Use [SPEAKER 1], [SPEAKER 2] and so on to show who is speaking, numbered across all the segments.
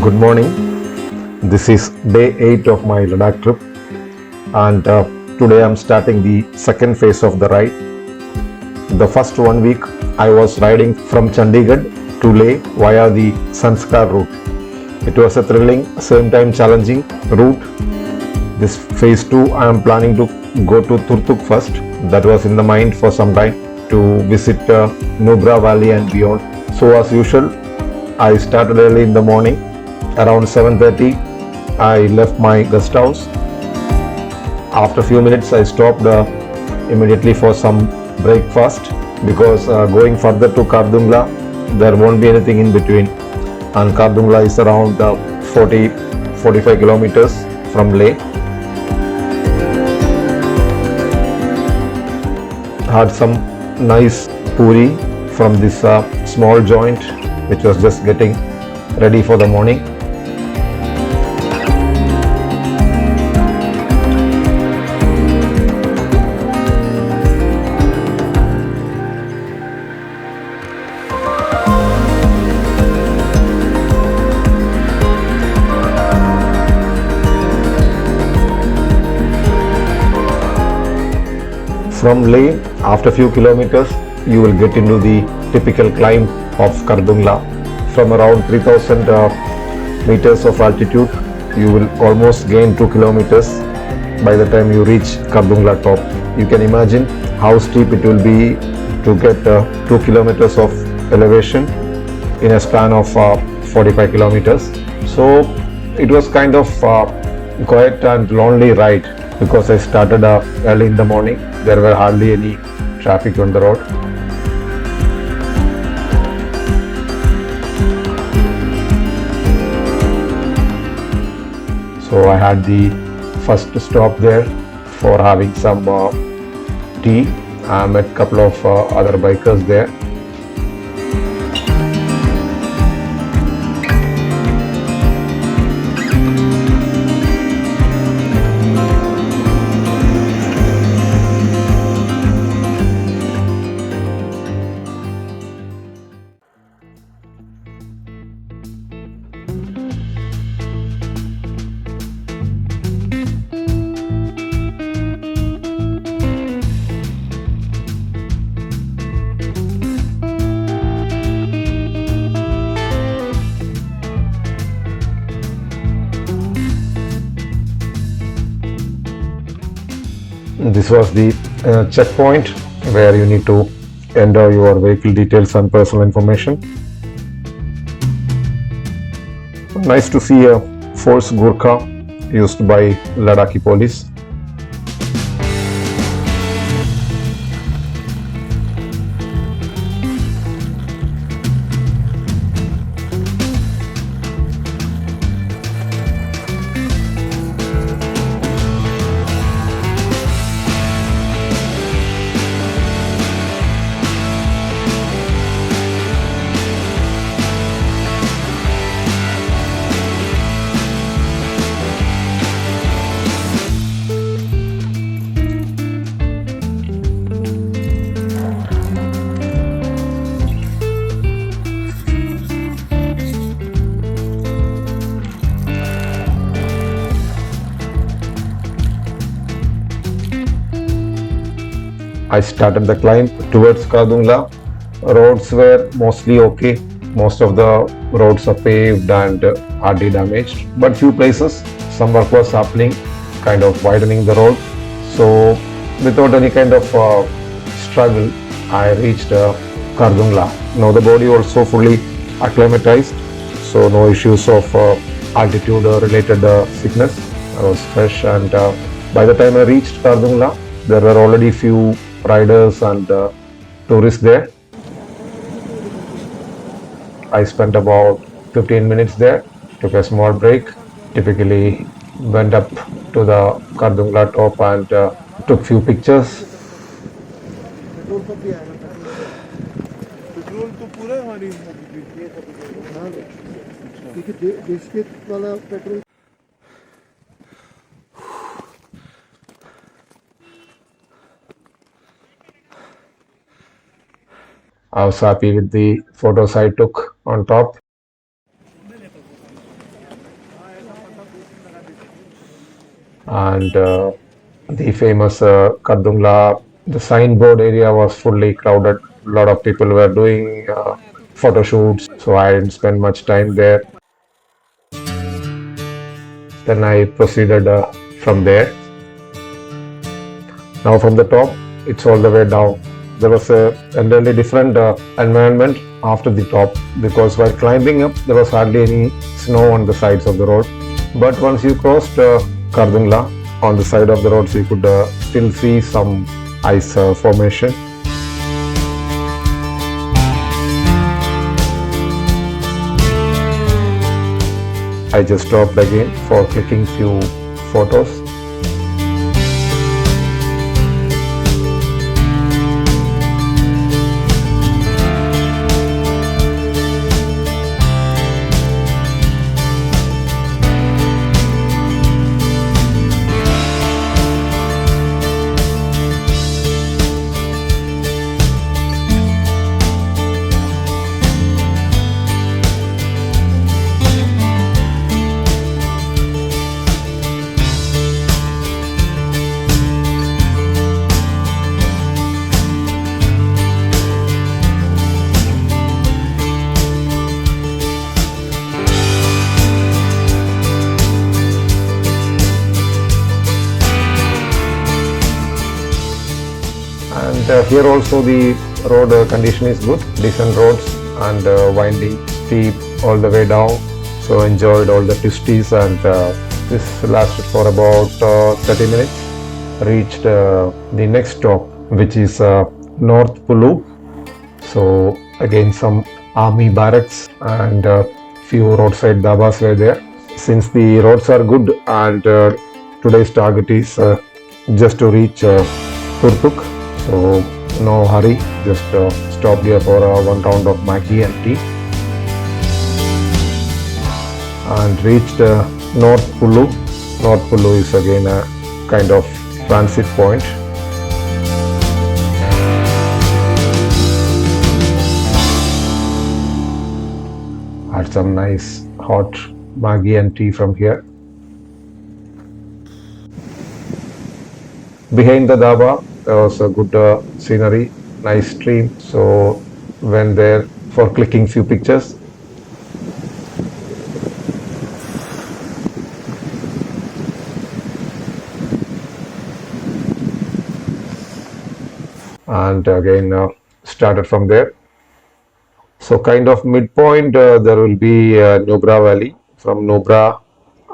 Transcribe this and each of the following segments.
[SPEAKER 1] Good morning. This is day 8 of my Ladakh trip, and today I'm starting the second phase of the ride. The first 1 week I was riding from Chandigarh to Leh via the Sanskar route. It was a thrilling, same time challenging route. This phase 2 I am planning to go to Turtuk first. That was in the mind for some time to visit Nubra Valley and beyond. So as usual, I started early in the morning. Around 7:30, I left my guest house. After a few minutes, I stopped immediately for some breakfast because going further to Kardungla, there won't be anything in between. And Kardungla is around 40-45 kilometers from Leh. Had some nice puri from this small joint which was just getting ready for the morning. From Leh, after a few kilometers, you will get into the typical climb of Kardungla. From around 3000 meters of altitude, you will almost gain 2 kilometers by the time you reach Kardungla top. You can imagine how steep it will be to get 2 kilometers of elevation in a span of 45 kilometers. So it was kind of quiet and lonely ride because I started early in the morning. There were hardly any traffic on the road. So I had the first stop there for having some tea. I met a couple of other bikers there. This was the checkpoint where you need to enter your vehicle details and personal information. Nice to see a force Gurkha used by Ladakhi police. I started the climb towards Kardungla. Roads were mostly okay. Most of the roads are paved and hardly damaged. But few places, some work was happening, kind of widening the road. So without any kind of struggle, I reached Kardungla. Now the body also fully acclimatized, so no issues of altitude related sickness. I was fresh, and by the time I reached Kardungla, there were already few riders and tourists there. I spent about 15 minutes there, took a small break, typically went up to the Kardungla top and took few pictures. I was happy with the photos I took on top. and the famous Kardungla, the signboard area was fully crowded. A lot of people were doing photo shoots, so I didn't spend much time there. Then I proceeded from there. Now from the top, it's all the way down. There was a entirely different environment after the top because while climbing up, there was hardly any snow on the sides of the road. But once you crossed Kardungla on the side of the roads, you could still see some ice formation. I just stopped again for clicking few photos. And here also the road condition is good, decent roads and winding, steep all the way down. So enjoyed all the twisties, and this lasted for about 30 minutes. Reached the next stop, which is North Pulu. So again some army barracks and few roadside dabas were there. Since the roads are good and today's target is just to reach Turtuk, so no hurry, just stop here for one round of Maggie and tea and reached North Pulu. North Pulu is again a kind of transit point. Had some nice hot Maggie and tea from here. Behind the dhaba, there was a good scenery, nice stream. So went there for clicking few pictures. And again started from there. So kind of midpoint, there will be Nubra Valley. From Nubra,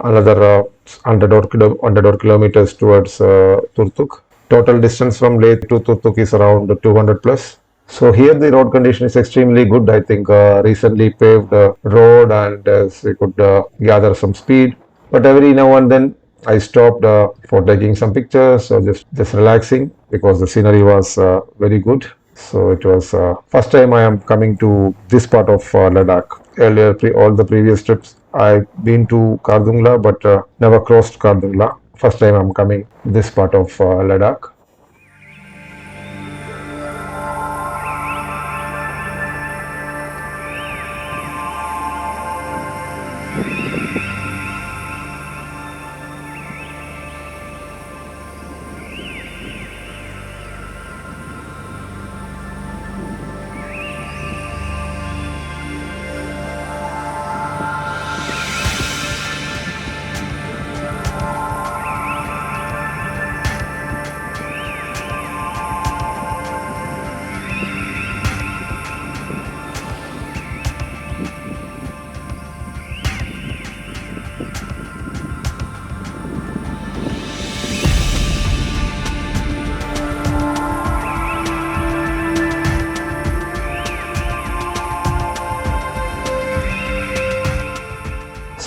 [SPEAKER 1] another 100 kilometers towards Turtuk. Total distance from Leh to Turtuk is around 200 plus. So here the road condition is extremely good. I think recently paved road, and we could gather some speed. But every now and then I stopped for taking some pictures or just relaxing because the scenery was very good. So it was first time I am coming to this part of Ladakh. Earlier, all the previous trips I've been to Kardungla, but never crossed Kardungla. First time I'm coming this part of Ladakh.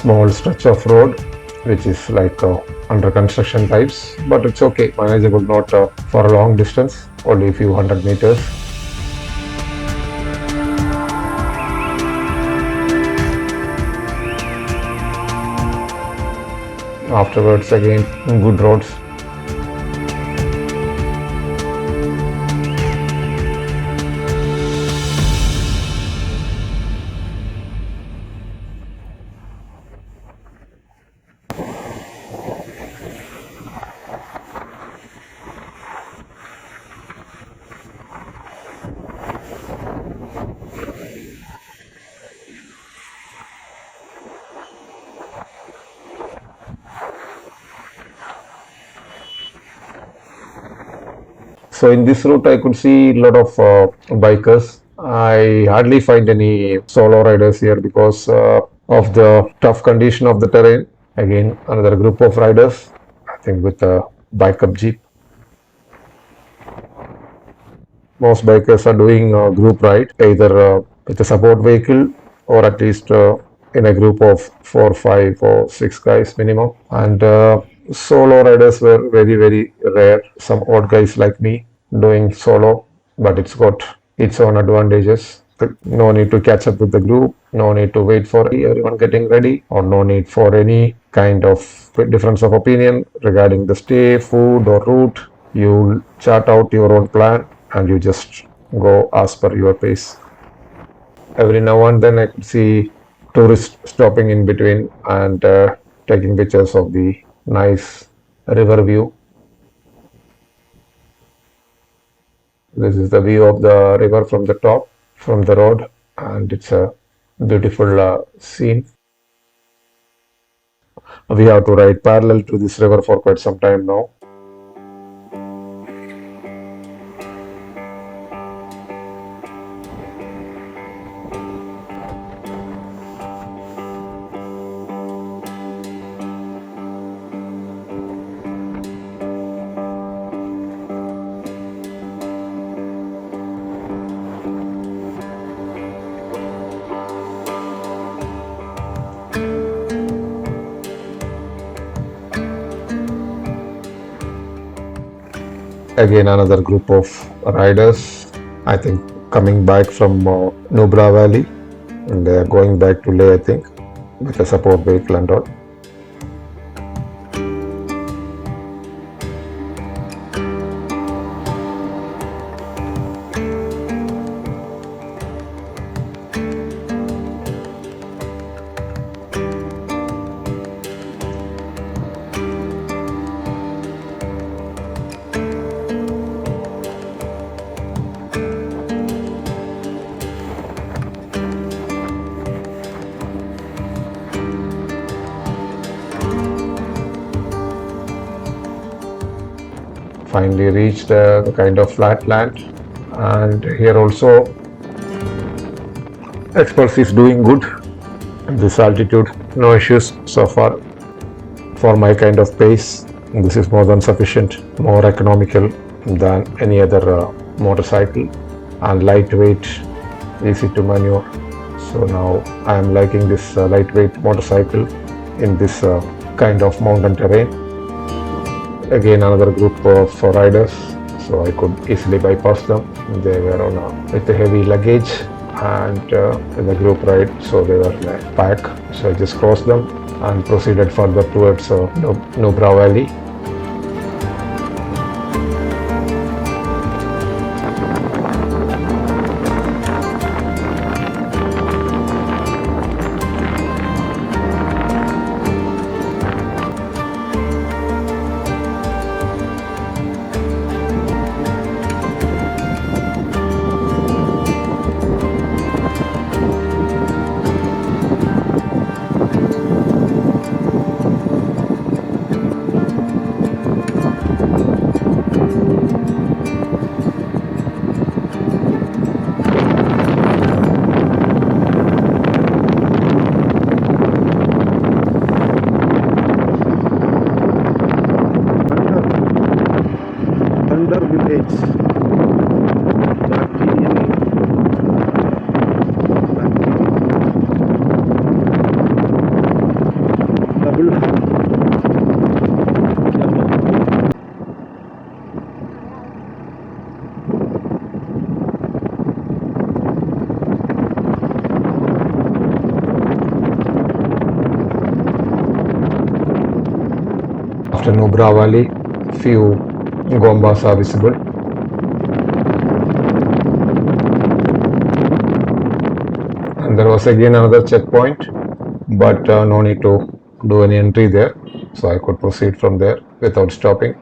[SPEAKER 1] Small stretch of road which is like under construction types, but it's okay, manageable, not for a long distance, only a few hundred meters. Afterwards again good roads. So in this route, I could see a lot of bikers. I hardly find any solo riders here because of the tough condition of the terrain. Again, another group of riders, I think with a bike-up jeep. Most bikers are doing a group ride, either with a support vehicle or at least in a group of 4, 5, or 6 guys minimum. And solo riders were very, very rare. Some odd guys like me doing solo, but it's got its own advantages. No need to catch up with the group, no need to wait for everyone getting ready, or no need for any kind of difference of opinion regarding the stay, food, or route. You chart out your own plan and you just go as per your pace. Every now and then I could see tourists stopping in between and taking pictures of the nice river view. This is the view of the river from the top, from the road, and it's a beautiful scene. We have to ride parallel to this river for quite some time now. Again, another group of riders, I think coming back from Nubra Valley, and they are going back to Leh, I think, with a support vehicle and all. Finally reached a kind of flat land, and here also experts is doing good. This altitude, no issues so far for my kind of pace. This is more than sufficient, more economical than any other motorcycle, and lightweight, easy to maneuver. So now I am liking this lightweight motorcycle in this kind of mountain terrain. Again, another group of riders, so I could easily bypass them. They were on with a heavy luggage and in the group ride, so they were in a pack. So I just crossed them and proceeded further towards Nubra Valley. After Nubra Valley, few gombas are visible. And there was again another checkpoint, but no need to do any entry there, so I could proceed from there without stopping.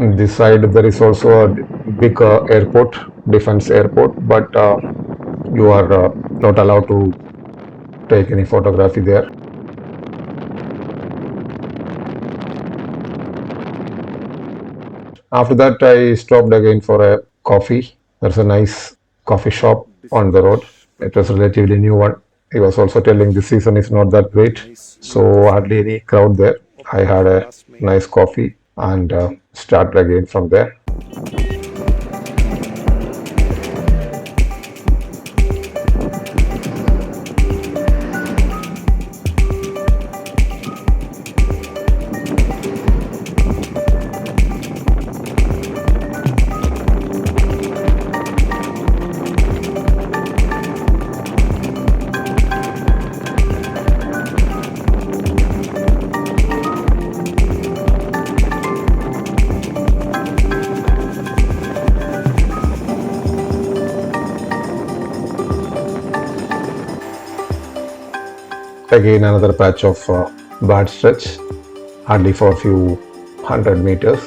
[SPEAKER 1] On this side there is also a big airport, defense airport, but you are not allowed to take any photography there. After that, I stopped again for a coffee. There's a nice coffee shop on the road. It was a relatively new one. He was also telling the season is not that great, so hardly any crowd there. I had a nice coffee and started again from there. Again, another patch of bad stretch, hardly for a few hundred meters.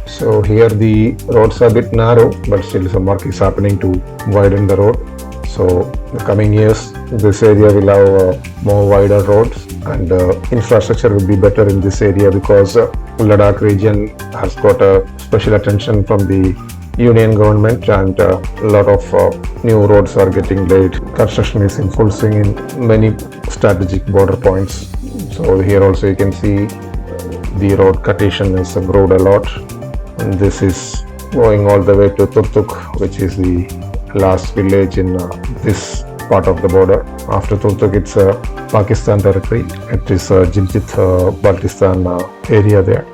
[SPEAKER 1] So here the roads are a bit narrow, but still some work is happening to widen the road. So in the coming years, this area will have more wider roads and infrastructure will be better in this area because Ladakh region has got a special attention from the union government and a lot of new roads are getting laid. Construction is in full swing in many strategic border points. So here also you can see the road cutting is improved a lot. And this is going all the way to Turtuk, which is the last village in this part of the border. After Turtuk, it's Pakistan territory. It is Gilgit Baltistan area there.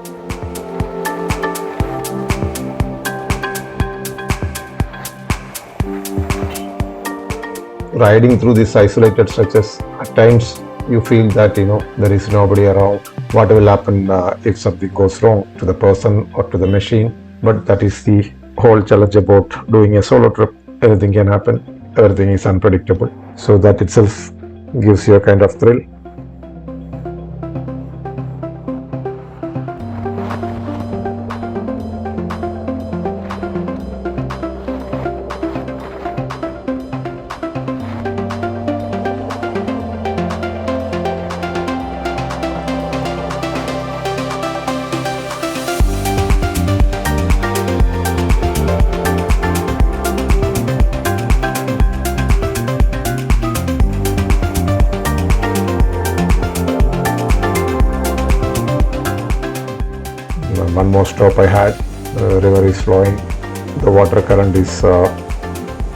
[SPEAKER 1] Riding through these isolated stretches, at times you feel that there is nobody around. What will happen if something goes wrong to the person or to the machine? But that is the whole challenge about doing a solo trip. Anything can happen. Everything is unpredictable. So that itself gives you a kind of thrill. One more stop I had, the river is flowing, the water current is a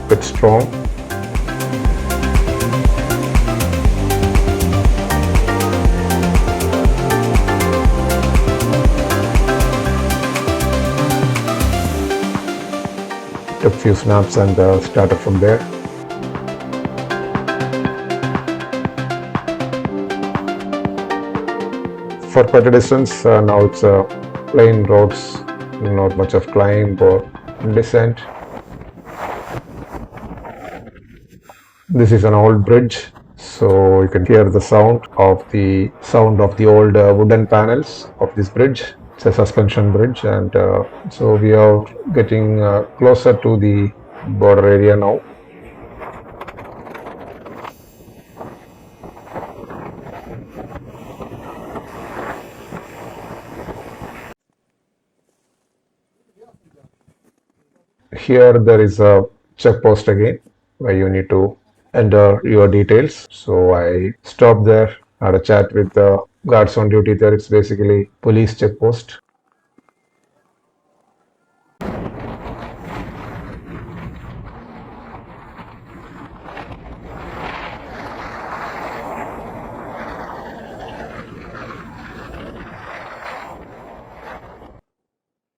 [SPEAKER 1] bit strong. Took a few snaps and started from there. For quite a distance, now it's plain roads, not much of climb or descent. This is an old bridge, so you can hear the sound of the old wooden panels of this bridge. It's a suspension bridge, and so we are getting closer to the border area now. Here there is a check post again where you need to enter your details. So I stopped there, had a chat with the guards on duty there. It's basically police check post.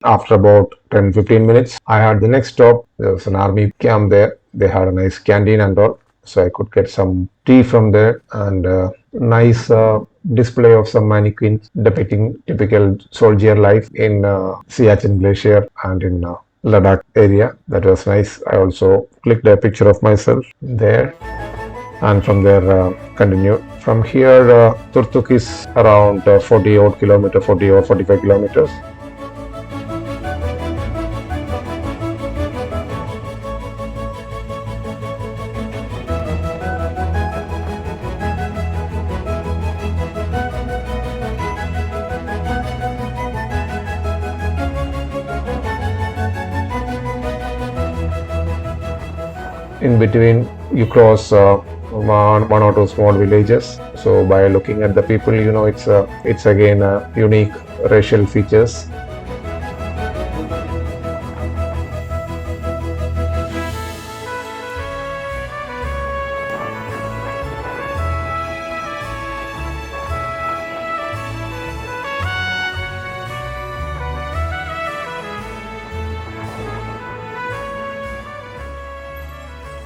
[SPEAKER 1] After about 10-15 minutes, I had the next stop. There was an army camp there. They had a nice canteen and all. So I could get some tea from there and a nice display of some mannequins depicting typical soldier life in Siachen Glacier and in Ladakh area. That was nice. I also clicked a picture of myself there and from there continued. From here, Turtuk is around 40 or 45 kilometers. In between, you cross one or two small villages. So by looking at the people, it's again unique racial features.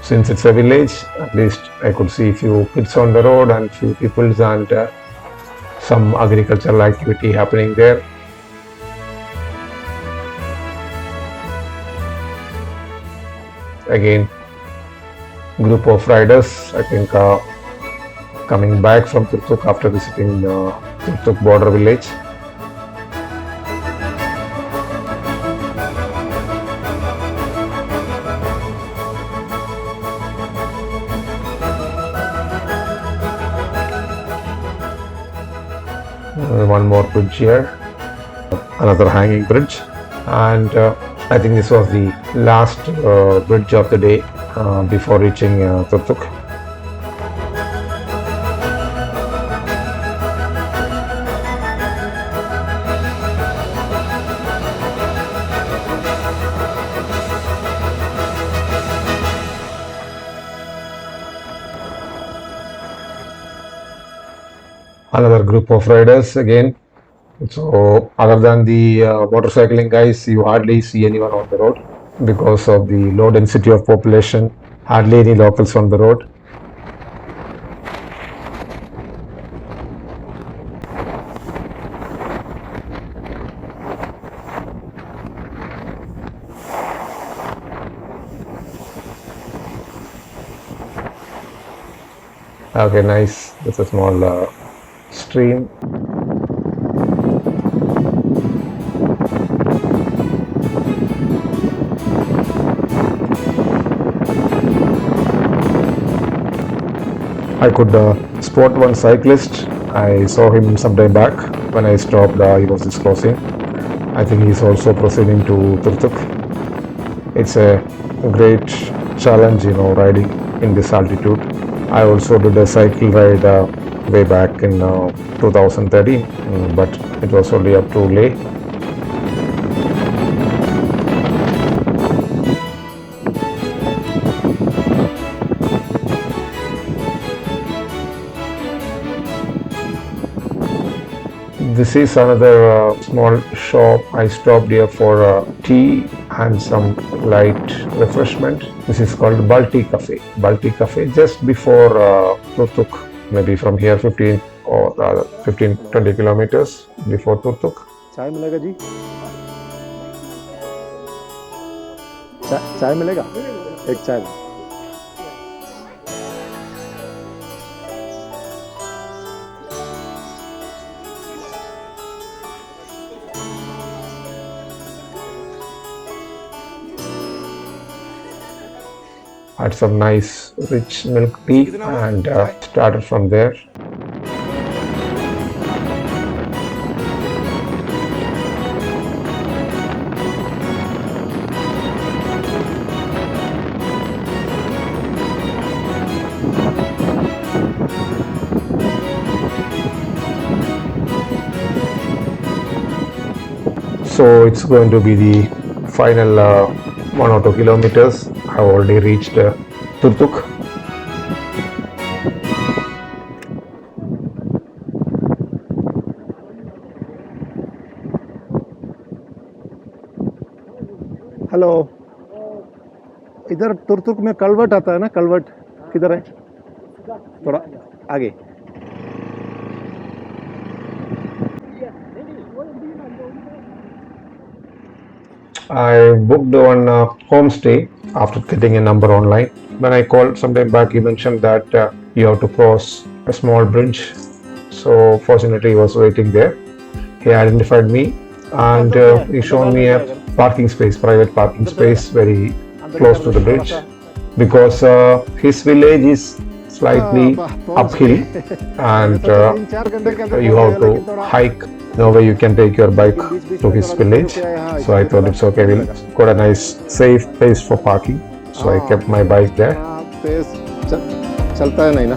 [SPEAKER 1] Since it's a village, at least I could see a few kids on the road and few peoples and some agricultural activity happening there. Again, group of riders, I think coming back from Turtuk after visiting Turtuk border village. One more bridge here, another hanging bridge, and I think this was the last bridge of the day before reaching Turtuk. Another group of riders again. So other than the motorcycling guys, you hardly see anyone on the road because of the low density of population. Hardly any locals on the road. Okay, nice. This is a small stream. I could spot one cyclist. I saw him some time back when I stopped. He was just crossing. I think he's also proceeding to Turtuk. It's a great challenge, riding in this altitude. I also did a cycle ride way back in 2013, but it was only up to Leh. This is another small shop. I stopped here for tea and some light refreshment. This is called Balti Cafe. Balti Cafe, just before Turtuk, maybe from here 15 or 15-20 kilometers before Turtuk.
[SPEAKER 2] चाय मिलेगा जी? चाय मिलेगा? एक चाय.
[SPEAKER 1] Had some nice rich milk tea and started from there. So it's going to be the final 1 or 2 kilometers. I've already reached Turtuk.
[SPEAKER 2] Hello, इधर तुर्तुक में culvert आता है ना? कलवट किधर है? थोड़ा आगे.
[SPEAKER 1] I booked one homestay after getting a number online. When I called some time back, he mentioned that you have to cross a small bridge. So fortunately, he was waiting there. He identified me and he showed me a parking space, private parking space, very close to the bridge. Because his village is slightly uphill and you have to hike. No way you can take your bike to his village. So I thought it's okay, we'll got a nice safe place for parking. so I kept my bike there.
[SPEAKER 2] तेज चलता है नहीं ना।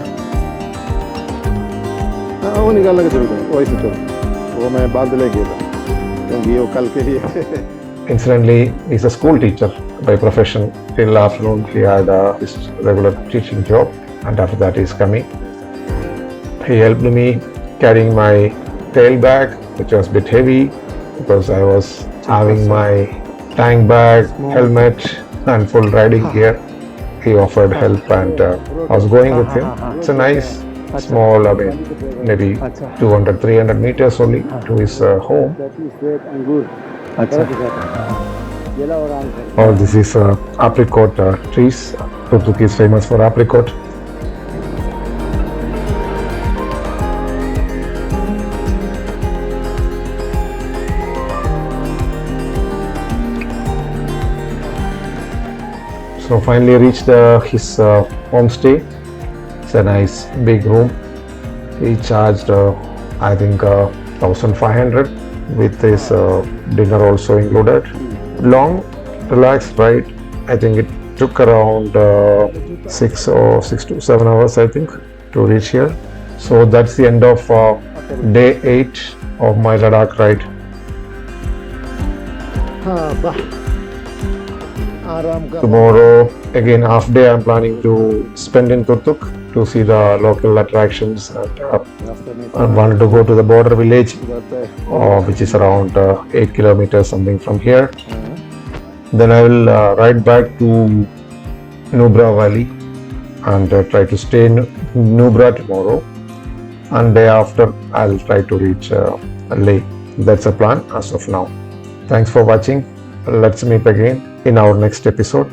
[SPEAKER 2] हाँ वो निकालने के छोड़ वही से छोड़ वो मैं बांध लेंगे क्योंकि वो कल के लिए
[SPEAKER 1] Incidentally, he's a school teacher by profession. Till afternoon, he had his regular teaching job, and after that, he's coming. He helped me carrying my tail bag, which was a bit heavy because I was having my tank bag, helmet, and full riding gear. He offered help, and I was going with him. It's a nice, small, maybe 200, 300 meters only to his home. Oh, this is apricot trees. Turtuk is famous for apricot. So finally reached his homestay. It's a nice big room. He charged I think 1,500 with his dinner also included. Long, relaxed ride. I think it took around 6 to 7 hours I think to reach here. So that's the end of day 8 of my Ladakh ride. Tomorrow again half day I'm planning to spend in Turtuk to see the local attractions, and I wanted to go to the border village which is around 8 kilometers something from here. Then I will ride back to Nubra Valley and try to stay in Nubra tomorrow, and day after I'll try to reach Leh. That's a plan as of now. Thanks for watching. Let's meet again in our next episode.